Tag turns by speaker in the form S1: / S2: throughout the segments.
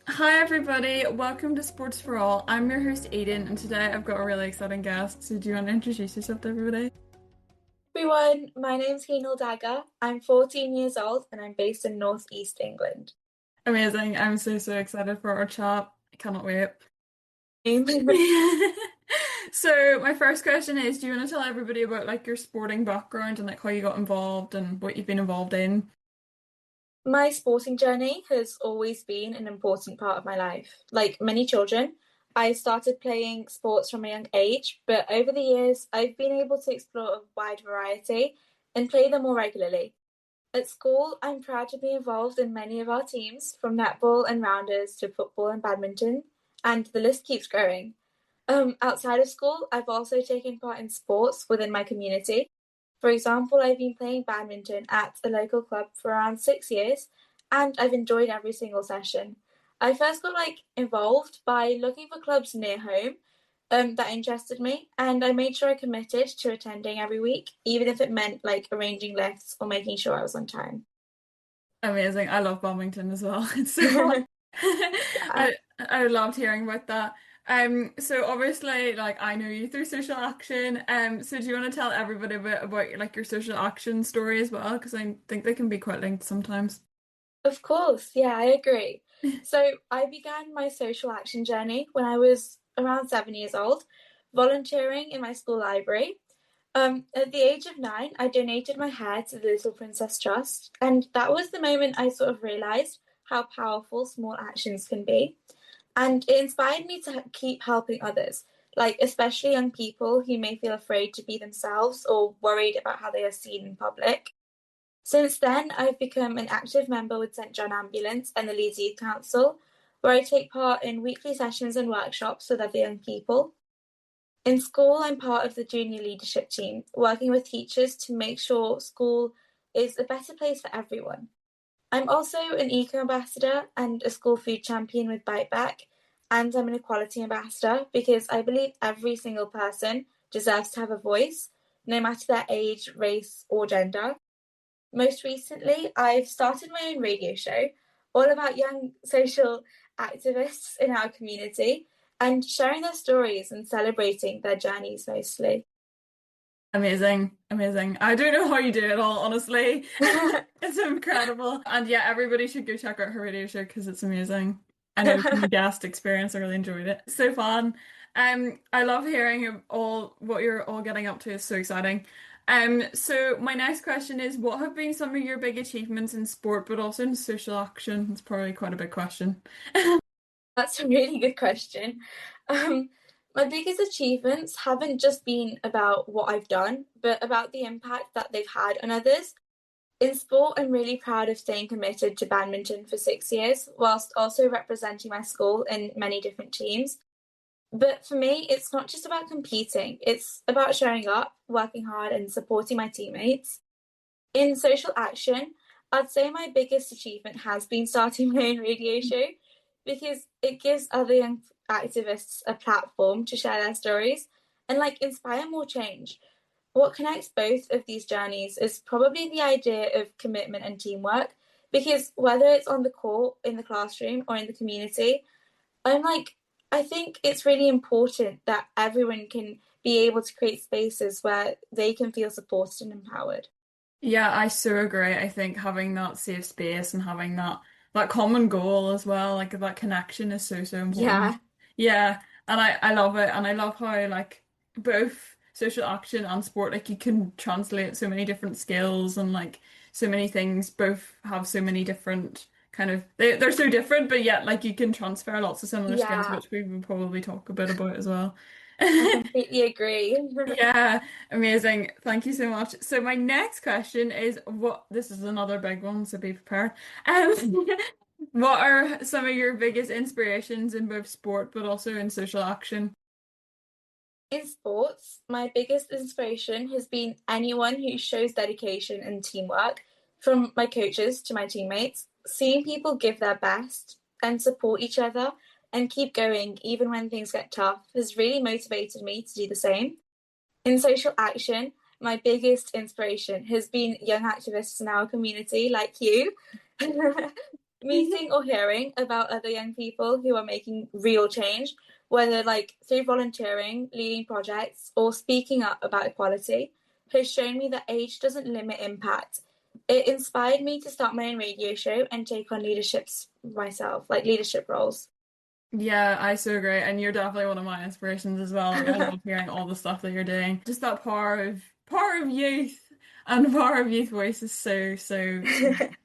S1: Hi everybody, welcome to Sports for All. I'm your host Aiden, and today I've got a really exciting guest. So do you want to introduce yourself to everybody?
S2: Everyone, my name's Hinal Daga. I'm 14 years old and I'm based in North East England.
S1: Amazing. I'm so excited for our chat. I cannot wait. So my first question is, do you want to tell everybody about like your sporting background and like how you got involved and what you've been involved in?
S2: My sporting journey has always been an important part of my life. Like many children, I started playing sports from a young age, but over the years, I've been able to explore a wide variety and play them more regularly. At school, I'm proud to be involved in many of our teams, from netball and rounders to football and badminton, and the list keeps growing. Outside of school, I've also taken part in sports within my community. For example, I've been playing badminton at a local club for around 6 years, and I've enjoyed every single session. I first got involved by looking for clubs near home that interested me, and I made sure I committed to attending every week, even if it meant arranging lifts or making sure I was on time.
S1: Amazing. I love badminton as well. It's so fun.
S2: Yeah.
S1: I loved hearing about that. So obviously, like I know you through social action. So do you want to tell everybody a bit about like your social action story as well? Because I think they can be quite linked sometimes.
S2: Of course, yeah, I agree. So I began my social action journey when I was around 7 years old, volunteering in my school library. At the age of 9, I donated my hair to the Little Princess Trust, and that was the moment I sort of realized how powerful small actions can be. And it inspired me to keep helping others, like especially young people who may feel afraid to be themselves or worried about how they are seen in public. Since then, I've become an active member with St John Ambulance and the Leeds Youth Council, where I take part in weekly sessions and workshops with other young people. In school, I'm part of the junior leadership team, working with teachers to make sure school is a better place for everyone. I'm also an eco ambassador and a school food champion with Bite Back, and I'm an equality ambassador because I believe every single person deserves to have a voice, no matter their age, race, or gender. Most recently, I've started my own radio show all about young social activists in our community and sharing their stories and celebrating their journeys mostly.
S1: Amazing, amazing. I don't know how you do it all, honestly. It's incredible. And yeah, everybody should go check out her radio show because it's amazing. I know from the guest experience, I really enjoyed it. So fun. I love hearing all what you're all getting up to. It's so exciting. So my next question is, what have been some of your big achievements in sport, but also in social action? It's probably quite a big question.
S2: That's a really good question. Um, my biggest achievements haven't just been about what I've done, but about the impact that they've had on others. In sport, I'm really proud of staying committed to badminton for 6 years, whilst also representing my school in many different teams. But for me, it's not just about competing, it's about showing up, working hard, and supporting my teammates. In social action, I'd say my biggest achievement has been starting my own radio show because it gives other young activists a platform to share their stories and inspire more change. What connects both of these journeys is probably the idea of commitment and teamwork because whether it's on the court, in the classroom, or in the community, I'm like, I think it's really important that everyone can be able to create spaces where they can feel supported and empowered.
S1: Yeah, I so agree. I think having that safe space and having that common goal as well, like that connection is so important.
S2: Yeah.
S1: Yeah, and I love it, and I love how like both social action and sport, like you can translate so many different skills and like so many things. Both have so many different kind of they're so different, but yet like you can transfer lots of similar skills,
S2: Yeah,
S1: which we will probably talk a bit about as well.
S2: I completely agree.
S1: Yeah, amazing. Thank you so much. So my next question is what this is another big one, so be prepared. Um, what are some of your biggest inspirations in both sport but also in social action?
S2: In sports, my biggest inspiration has been anyone who shows dedication and teamwork, from my coaches to my teammates. Seeing people give their best and support each other and keep going even when things get tough has really motivated me to do the same. In social action, my biggest inspiration has been young activists in our community like you. Meeting or hearing about other young people who are making real change, whether like through volunteering, leading projects, or speaking up about equality, has shown me that age doesn't limit impact. It inspired me to start my own radio show and take on leaderships myself, like leadership roles.
S1: Yeah, I so agree. And you're definitely one of my inspirations as well. Like I love hearing all the stuff that you're doing. Just that power of youth and the power of youth voice is so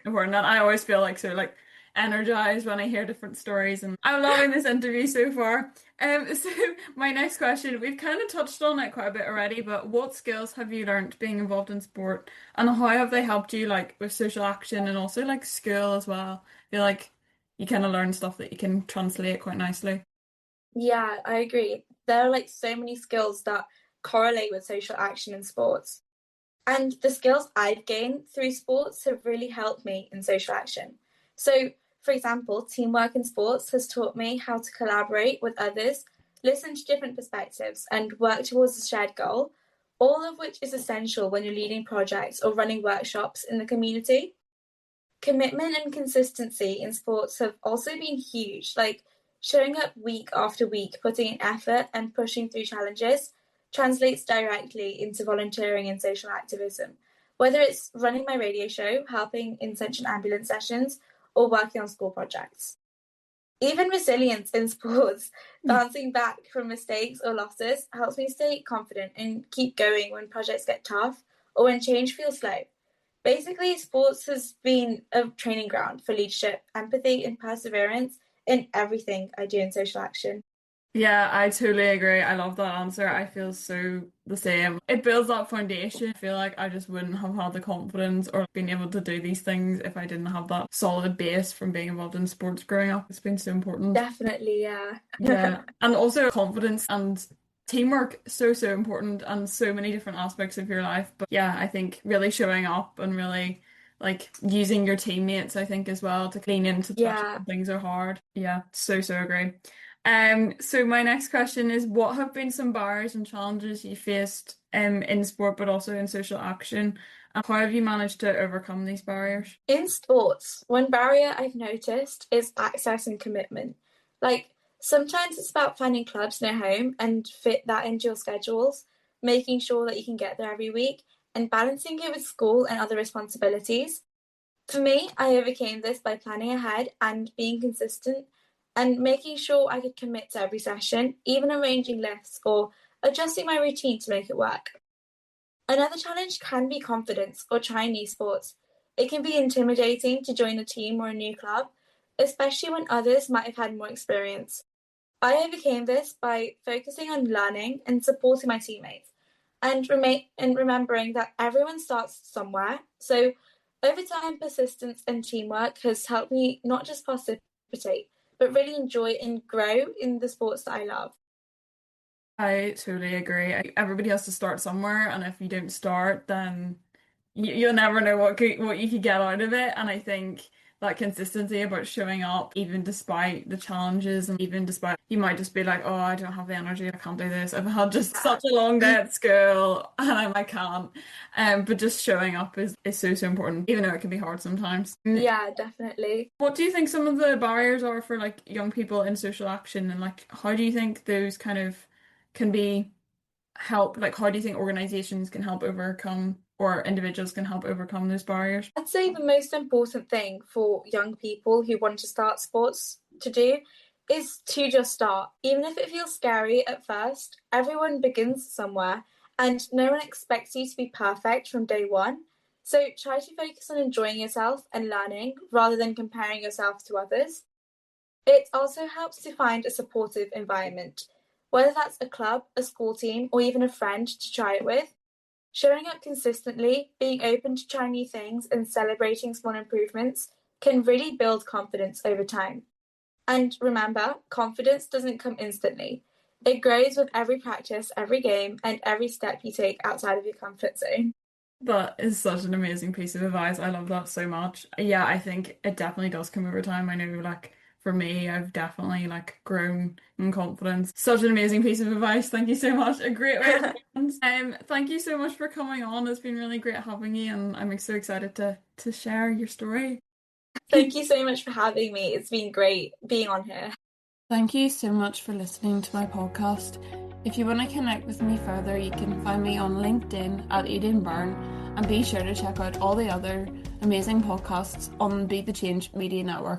S1: important. And I always feel like so like energized when I hear different stories. And I'm loving this interview so far. So my next question, we've kind of touched on it quite a bit already, but what skills have you learned being involved in sport and how have they helped you like with social action and also like school as well? I feel like you kind of learn stuff that you can translate quite nicely.
S2: Yeah, I agree. There are like so many skills that correlate with social action in sports. And the skills I've gained through sports have really helped me in social action. So, for example, teamwork in sports has taught me how to collaborate with others, listen to different perspectives, and work towards a shared goal, all of which is essential when you're leading projects or running workshops in the community. Commitment and consistency in sports have also been huge, like showing up week after week, putting in effort and pushing through challenges translates directly into volunteering and social activism. Whether it's running my radio show, helping in such an ambulance sessions, or working on school projects. Even resilience in sports, bouncing back from mistakes or losses, helps me stay confident and keep going when projects get tough or when change feels slow. Basically, sports has been a training ground for leadership, empathy, and perseverance in everything I do in social action.
S1: Yeah, I totally agree. I love that answer. I feel so the same. It builds that foundation. I feel like I just wouldn't have had the confidence or been able to do these things if I didn't have that solid base from being involved in sports growing up. It's been so important.
S2: Definitely, yeah.
S1: Yeah. And also confidence and teamwork, so important and so many different aspects of your life. But yeah, I think really showing up and really like using your teammates, I think as well to lean into especially
S2: Yeah.
S1: when things are hard. Yeah, so agree. So my next question is what have been some barriers and challenges you faced in sport but also in social action? And how have you managed to overcome these barriers?
S2: In sports, one barrier I've noticed is access and commitment. Like, sometimes it's about finding clubs near home and fit that into your schedules, making sure that you can get there every week, and balancing it with school and other responsibilities. For me, I overcame this by planning ahead and being consistent and making sure I could commit to every session, even arranging lifts or adjusting my routine to make it work. Another challenge can be confidence or trying new sports. It can be intimidating to join a team or a new club, especially when others might have had more experience. I overcame this by focusing on learning and supporting my teammates and remembering that everyone starts somewhere. So over time, persistence and teamwork has helped me not just participate, but really enjoy and grow in the sports that I love.
S1: I totally agree. Everybody has to start somewhere, and if you don't start, then you'll never know what you could get out of it. And I think that consistency about showing up, even despite the challenges, and even despite you might just be like, oh, I don't have the energy, I can't do this. I've had just such a long day at school, and I can't. But just showing up is so important, even though it can be hard sometimes.
S2: Yeah, definitely.
S1: What do you think some of the barriers are for like young people in social action, and like how do you think those kind of can be help? Like how do you think organizations can help overcome or individuals can help overcome those barriers?
S2: I'd say the most important thing for young people who want to start sports to do is to just start. Even if it feels scary at first, everyone begins somewhere and no one expects you to be perfect from day one. So try to focus on enjoying yourself and learning rather than comparing yourself to others. It also helps to find a supportive environment, whether that's a club, a school team, or even a friend to try it with. Showing up consistently, being open to trying new things, and celebrating small improvements can really build confidence over time. And remember, confidence doesn't come instantly. It grows with every practice, every game, and every step you take outside of your comfort zone.
S1: That is such an amazing piece of advice. I love that so much. Yeah, I think it definitely does come over time. I know, like, for me, I've definitely like grown in confidence. Such an amazing piece of advice. Thank you so much. A great way to end. Thank you so much for coming on. It's been really great having you, and I'm so excited to share your story.
S2: Thank you so much for having me. It's been great being on here.
S1: Thank you so much for listening to my podcast. If you want to connect with me further, you can find me on LinkedIn at Eden Byrne, and be sure to check out all the other amazing podcasts on Be the Change Media Network.